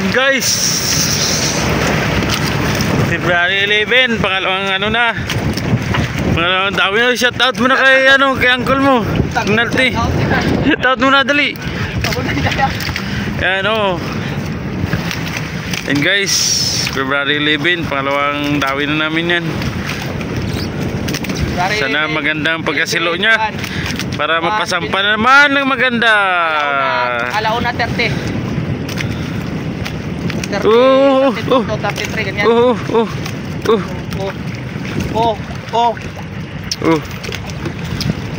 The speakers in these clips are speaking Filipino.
Yun guys, February 11, pangalawang ano na, pangalawang dawi na. Shout out mo na kay ano, kay uncle mo penalty. Shout out mo na dali. Yan o. And guys, February 11, pangalawang dawi na namin yan. Sana magandang pagkasilo niya para mapasampa naman ng maganda. Alauna 30.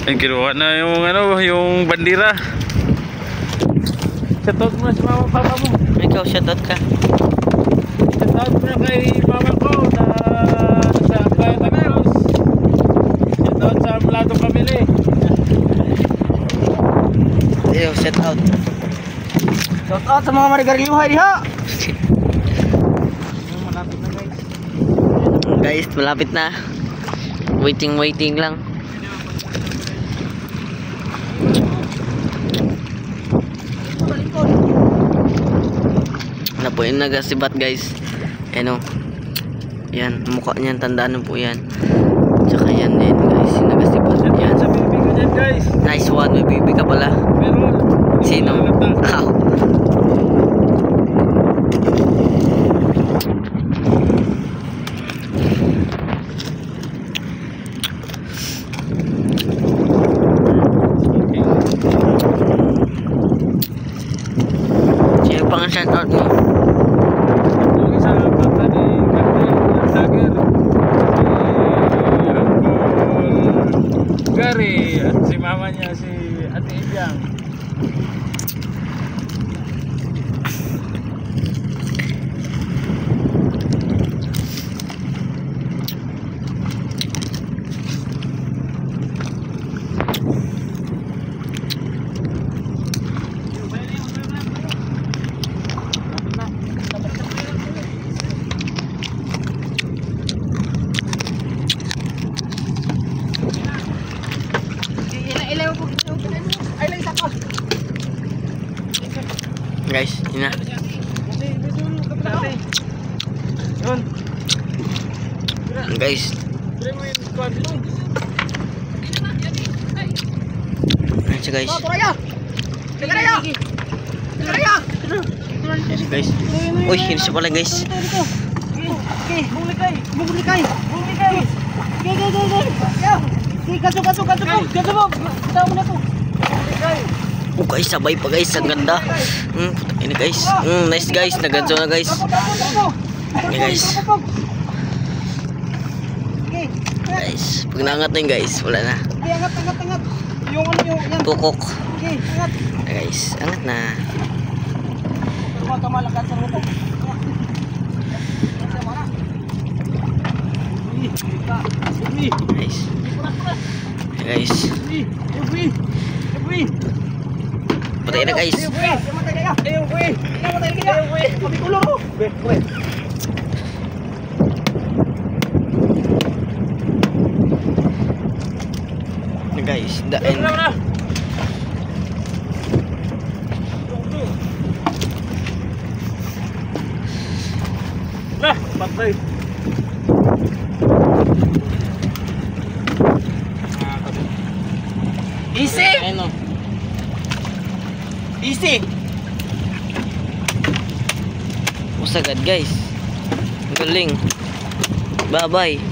Ang kinuha na yung ano, yung bandira. Shoutout mo na sa mama papa mo. Ikaw shoutout ka. Shoutout mo na kay mama ko na sa Bayo Cameros. Shoutout sa Mulato Family. Eyo, shoutout. Shoutout sa mga marigaryuhay diha. Malapit na guys. Guys, malapit na. Waiting lang. Ano po yung nagasibat guys. Ano, yan, mukha niyan, tandaan mo po yan. Tsaka yan din guys, yung nagasibat yan. Sa baby ko dyan guys. Nice one, may baby ka pala. Meron. Sino? Sino pang shoutout mo? Yung isa pata ni Captain Lager, si Uncle Gary, at si mama niya si Ate Ibyang. Guys, yun na. Guys. Ayan siya guys. Guys. Uy, yun siya pala guys. Oh guys, sabay pa guys, ang ganda. Ini guys, nice guys, naganso na guys. Ini guys. Guys, pag naangat na yun guys, wala na. Angat. Yung ano yung yan. Tukok. Okay, angat. Guys, angat na. Pero ka malakas sa rutok. Guys. Guys. Patay na guys. Guys, daan. Lah, patay. Easy. Easy. Usagad guys. Galing. Bye-bye.